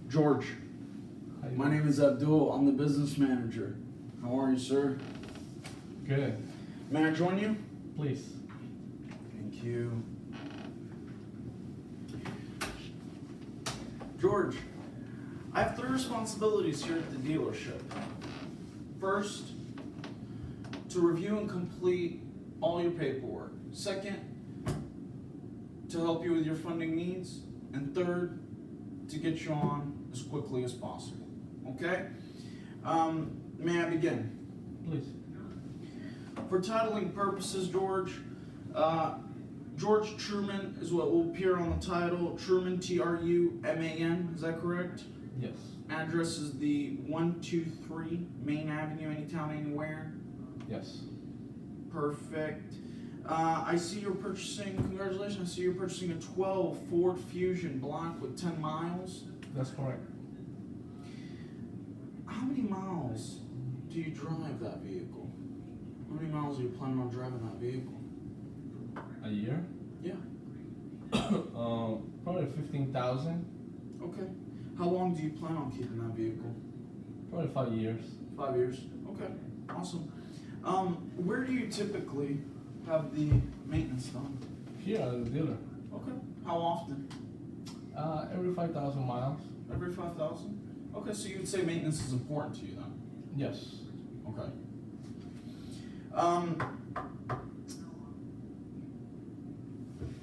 George, my name is Abdul. I'm the business manager. How are you, sir? Good. May I join you? Please. Thank you. George, I have 3 responsibilities here at the dealership. First, to review and complete all your paperwork. Second, to help you with your funding needs. And third, to get you on as quickly as possible. Okay? May I begin? Please. For titling purposes, George, George Truman is what will appear on the title. Truman, Truman, is that correct? Yes. Address is the 123 Main Avenue, Anytown, Anywhere. Yes. Perfect. I see you're purchasing, congratulations, I see you're purchasing a 12 Ford Fusion Black with 10 miles. That's correct. How many miles do you drive that vehicle? How many miles are you planning on driving that vehicle? A year? Yeah. Probably 15,000. Okay. How long do you plan on keeping that vehicle? Probably 5 years. 5 years. Okay. Awesome. Where do you typically have the maintenance done? Here at the dealer. Okay. How often? Every 5,000 miles. Every 5,000? Okay, so you would say maintenance is important to you then? Yes. Okay.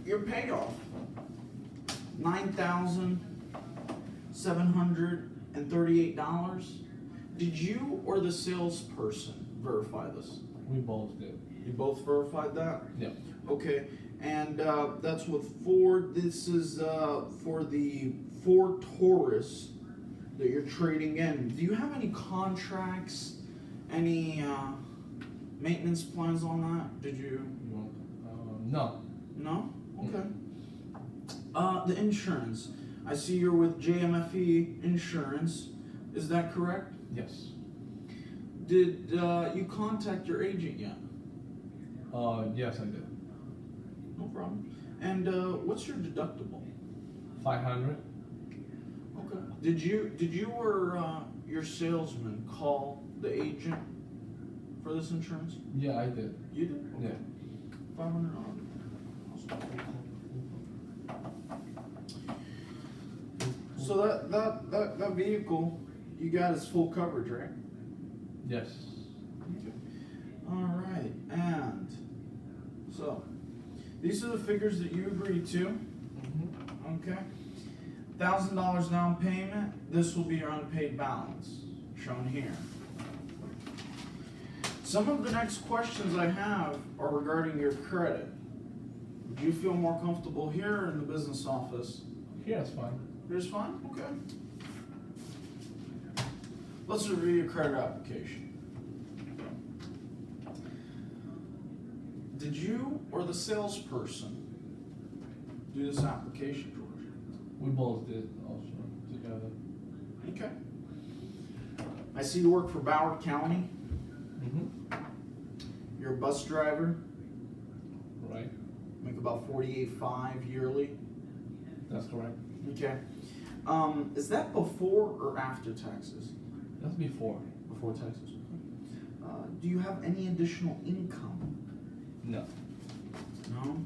Your payoff, $9,738. Did you or the salesperson verify this? We both did. You both verified that? Yeah. Okay, and that's with Ford. This is for the Ford Taurus that you're trading in. Do you have any contracts, any maintenance plans on that? Did you? No. No? Okay. The insurance. I see you're with JMFE Insurance. Is that correct? Yes. Did you contact your agent yet? Yes, I did. No problem. And what's your deductible? 500. Okay. Did you or your salesman call the agent for this insurance? Yeah, I did. You did? Okay. Yeah. $500. So that vehicle you got is full coverage, right? Yes. Okay. All right, and so these are the figures that you agreed to. Mm-hmm. Okay. $1,000 down payment. This will be your unpaid balance, shown here. Some of the next questions I have are regarding your credit. Would you feel more comfortable here or in the business office? Here it's fine. Here's fine? Okay. Let's review your credit application. Did you or the salesperson do this application, George? We both did also together. Okay. I see you work for Broward County. Mm-hmm. You're a bus driver. Right. Make about $48,500 yearly. That's correct. Okay. Is that before or after taxes? That's before. Before taxes. Do you have any additional income? No. No.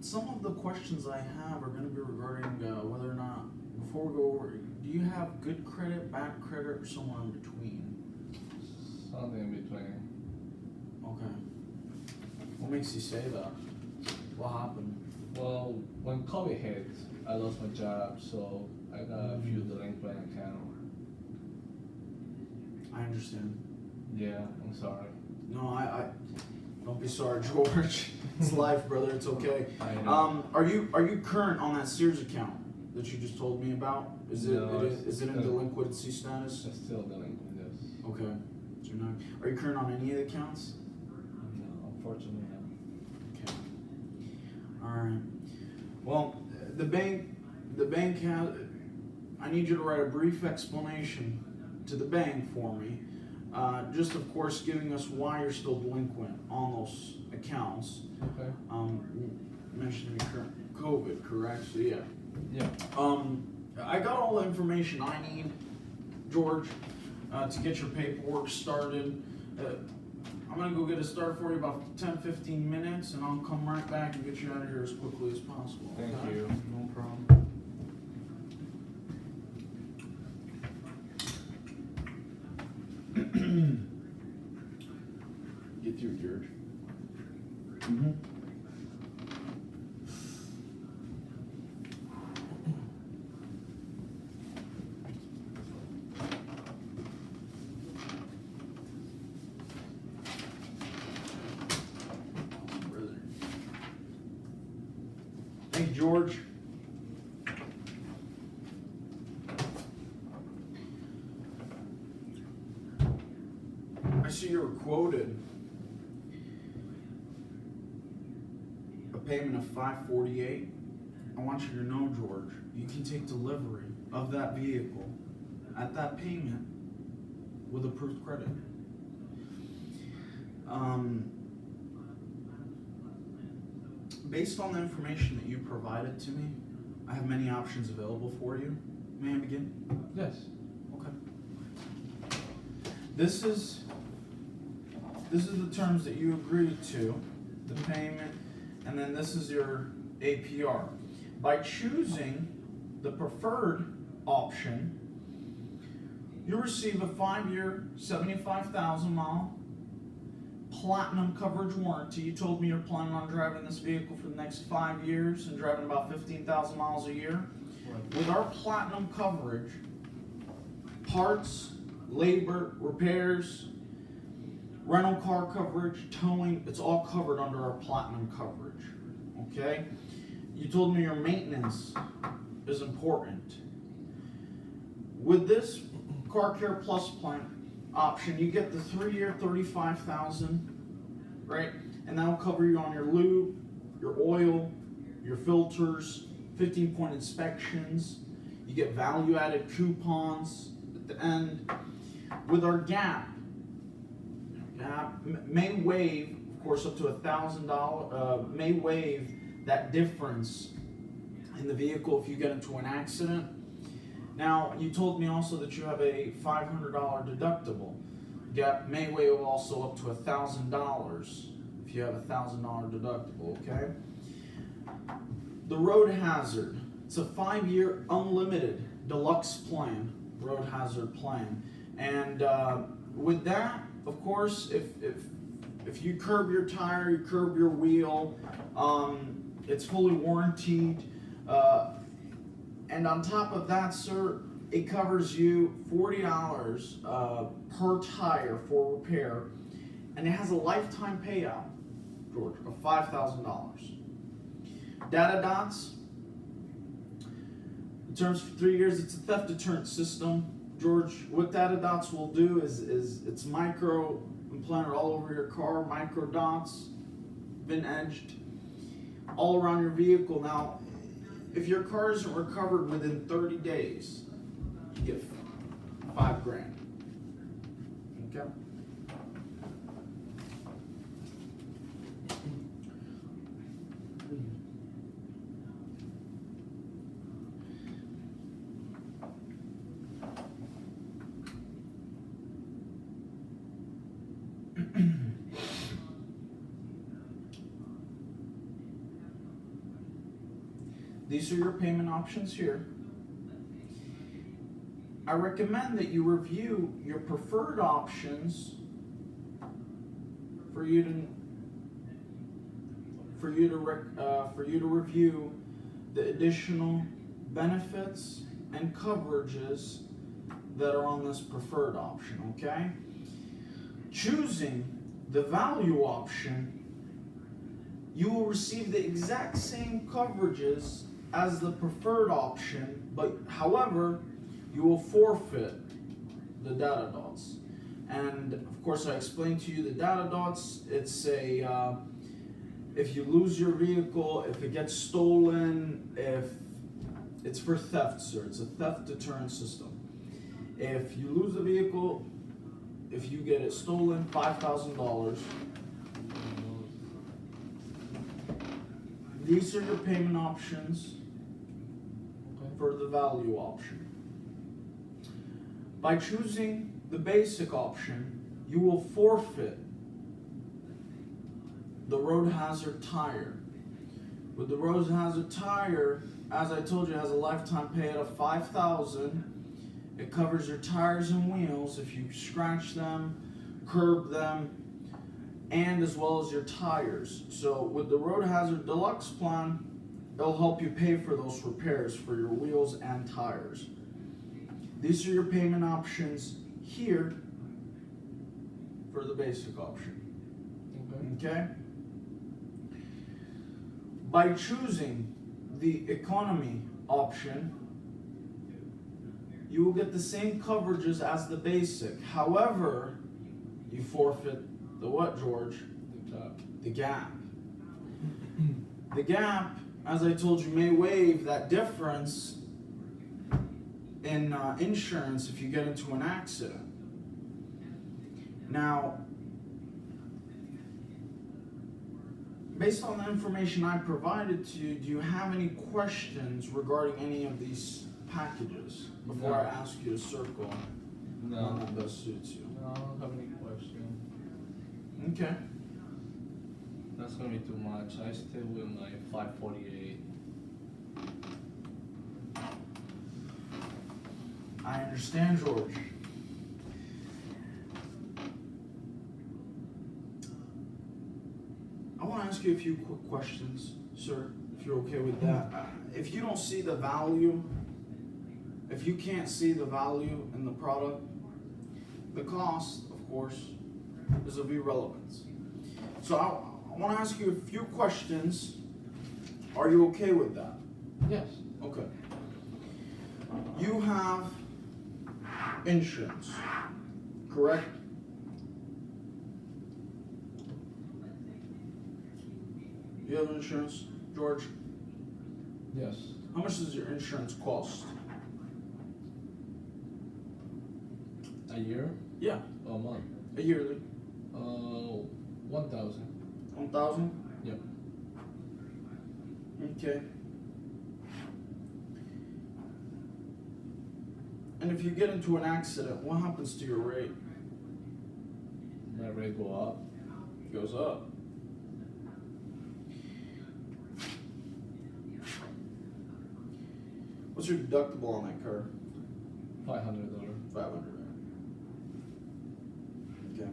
Some of the questions I have are going to be regarding whether or not, before we go over, do you have good credit, bad credit, or somewhere in between? Something in between. Okay. What makes you say that? What happened? Well, when COVID hit, I lost my job, so I got a few delinquent accounts. I understand. Yeah, I'm sorry. No, I don't be sorry, George. It's life, brother. It's okay. I know. Are you current on that Sears account that you just told me about? Is it No, is it in delinquency status? I'm still delinquent, yes. Okay. So you're not. Are you current on any of the accounts? No, unfortunately not. Okay. All right. Well, the bank has. I need you to write a brief explanation to the bank for me. Just of course giving us why you're still delinquent on those accounts. Okay. mentioned to me current COVID, correct? So yeah. Yeah. I got all the information I need, George, to get your paperwork started. I'm gonna go get it started for you about 10-15 minutes, and I'll come right back and get you out of here as quickly as possible. Thank okay? you. No problem. Get through, George. Mm-hmm. Hey, George. I see you were quoted a payment of $548. I want you to know, George, you can take delivery of that vehicle at that payment with approved credit. Based on the information that you provided to me, I have many options available for you. May I begin? Yes. Okay. This is the terms that you agreed to, the payment, and then this is your APR. By choosing the preferred option, you receive a 5-year, 75,000 mile platinum coverage warranty. You told me you're planning on driving this vehicle for the next 5 years and driving about 15,000 miles a year. Right. With our platinum coverage, parts, labor, repairs, rental car coverage, towing, it's all covered under our platinum coverage, okay? You told me your maintenance is important. With this Car Care Plus plan option, you get the 3-year, 35,000, right? And that'll cover you on your lube, your oil, your filters, 15-point inspections. You get value-added coupons at the end. With our Gap may waive, of course, up to $1,000. May waive that difference in the vehicle if you get into an accident. Now, you told me also that you have a $500 deductible. Gap may waive also up to $1,000 if you have a $1,000 deductible, okay? The road hazard, it's a 5-year unlimited deluxe plan, road hazard plan. And with that, of course, if you curb your tire, you curb your wheel, it's fully warranted. And on top of that, sir, it covers you $40 per tire for repair, and it has a lifetime payout, George, of $5,000. Data Dots, in terms for 3 years, it's a theft deterrent system. George, what Data Dots will do is it's micro implanted all over your car, micro dots, been edged all around your vehicle. Now, if your car isn't recovered within 30 days, you get $5,000. Okay? These are your payment options here. I recommend that you review your preferred options for you to review the additional benefits and coverages that are on this preferred option, okay? Choosing the value option, you will receive the exact same coverages as the preferred option, but however, you will forfeit the Data Dots. And of course, I explained to you the Data Dots. It's a if you lose your vehicle, if it gets stolen, if it's for theft, sir, it's a theft deterrent system. If you lose the vehicle, if you get it stolen, $5,000. These are your payment options Okay. for the value option. By choosing the basic option, you will forfeit the road hazard tire. With the road hazard tire, as I told you, it has a lifetime payout of $5,000. It covers your tires and wheels if you scratch them, curb them, and as well as your tires. So with the Road Hazard Deluxe plan, it'll help you pay for those repairs for your wheels and tires. These are your payment options here for the basic option. Okay? By choosing the economy option, you will get the same coverages as the basic. However, you forfeit the what, George? The top. The gap. The gap, as I told you, may waive that difference in insurance if you get into an accident. Now, based on the information I provided to you, do you have any questions regarding any of these packages before I ask you to circle one that best suits you? No, I don't have any question. Okay. That's gonna be too much. I stay with my 548. I understand, George. I want to ask you a few quick questions, sir, if you're okay with that. If you don't see the value, if you can't see the value in the product, the cost, of course, is of irrelevance. So I want to ask you a few questions. Are you okay with that? Yes. Okay. You have insurance, correct? You have insurance, George? Yes. How much does your insurance cost? A year? Yeah, Or a month? a yearly. 1,000. 1,000? Yep. Okay. And if you get into an accident, what happens to your rate? My rate go up. It goes up. What's your deductible on that car? $500. 500. Okay.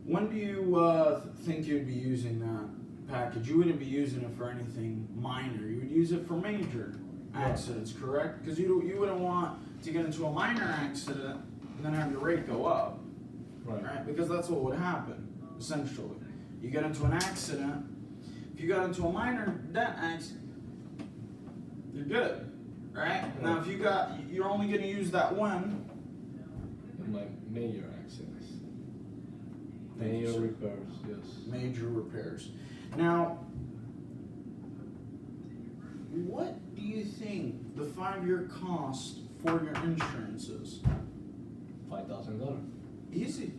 When do you think you'd be using that package? You wouldn't be using it for anything minor. You would use it for major accidents, correct? Because you wouldn't want to get into a minor accident and then have your rate go up, right? Because that's what would happen, essentially. You get into an accident. If you got into a minor dent accident, you're good, right? Now, if you're only going to use that one. In my major accidents. Major repairs, yes. Major repairs. Now, what do you think the 5-year cost for your insurance is? $5,000. Easy.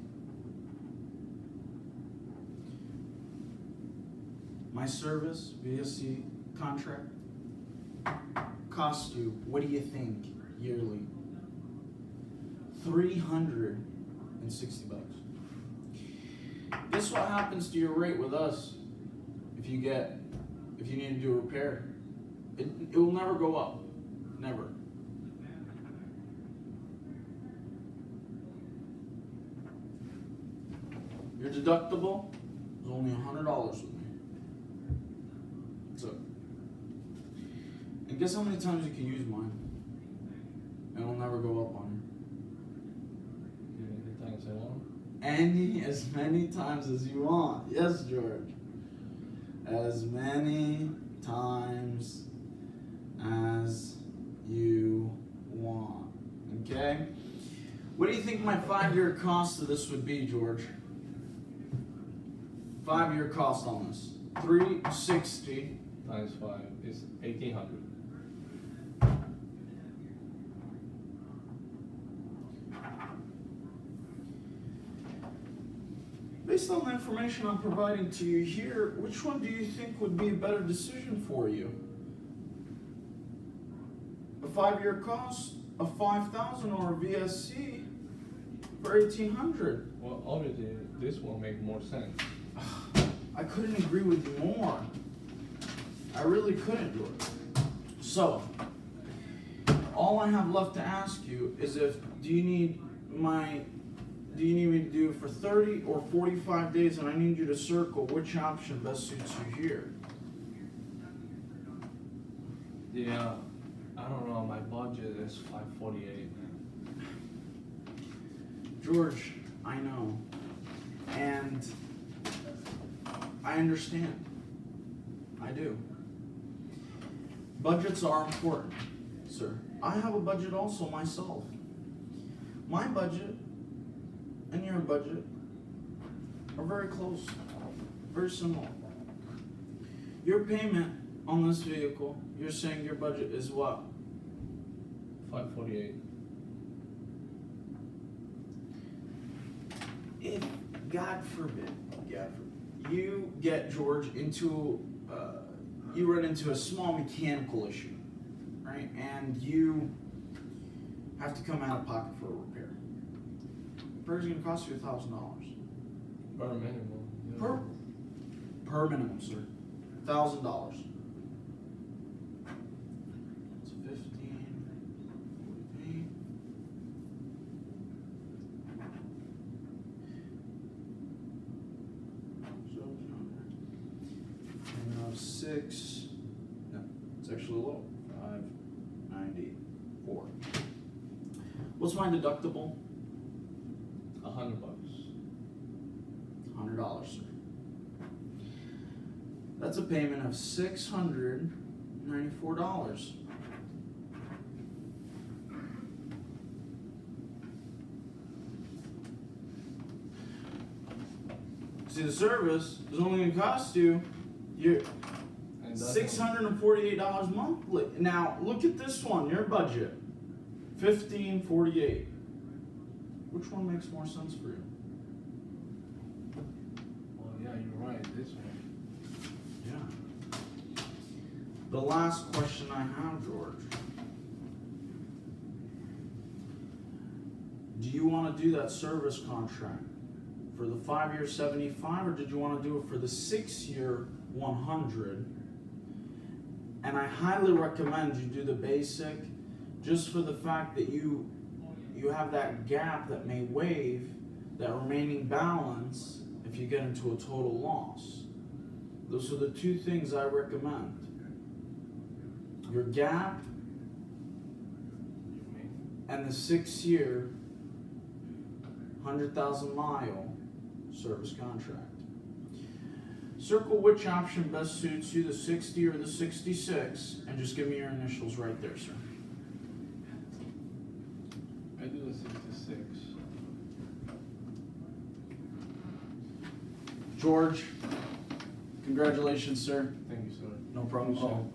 My service, VSC contract, cost you, what do you think, yearly? $360. Guess what happens to your rate with us if you need to do a repair? It will never go up. Never. Your deductible is only $100 with me. So, and guess how many times you can use mine? And it'll never go up on you. Any times I want. As many times as you want. Yes, George. As many times as you want. Okay? What do you think my 5-year cost of this would be, George? 5-year cost on this. 360 times 5 is 1,800. Based on the information I'm providing to you here, which one do you think would be a better decision for you? A 5-year cost of 5,000 or a VSC for 1,800? Well, obviously, this will make more sense. I couldn't agree with you more. I really couldn't, George. So, all I have left to ask you is do you need me to do it for 30 or 45 days, and I need you to circle which option best suits you here. Yeah, I don't know, my budget is 548. George, I know, and I understand. I do. Budgets are important, sir. I have a budget also myself. My budget and your budget are very close, very similar. Your payment on this vehicle, you're saying your budget is what? 548. If, God forbid, you get George into, you run into a small mechanical issue, right? And you have to come out of pocket for a repair. Repair's gonna cost you $1,000. Bare minimum. Yeah. Per minimum, sir. $1,000. It's 15, 48. And 6. No, it's actually low. 594. What's my deductible? $100. $100, sir. That's a payment of $694. See, the service is only going to cost you $648 monthly. Now, look at this one, your budget, $1,548. Which one makes more sense for you? Well, yeah, you're right, this one. Yeah. The last question I have, George. Do you want to do that service contract for the 5-year 75, or did you want to do it for the 6-year 100? And I highly recommend you do the basic, just for the fact that you have that gap that may waive that remaining balance if you get into a total loss. Those are the two things I recommend. Your gap and the 6-year 100,000 mile service contract. Circle which option best suits you, the 60 or the 66, and just give me your initials right there, sir. I do the 66. George, congratulations, sir. Thank you, sir. No problem at all.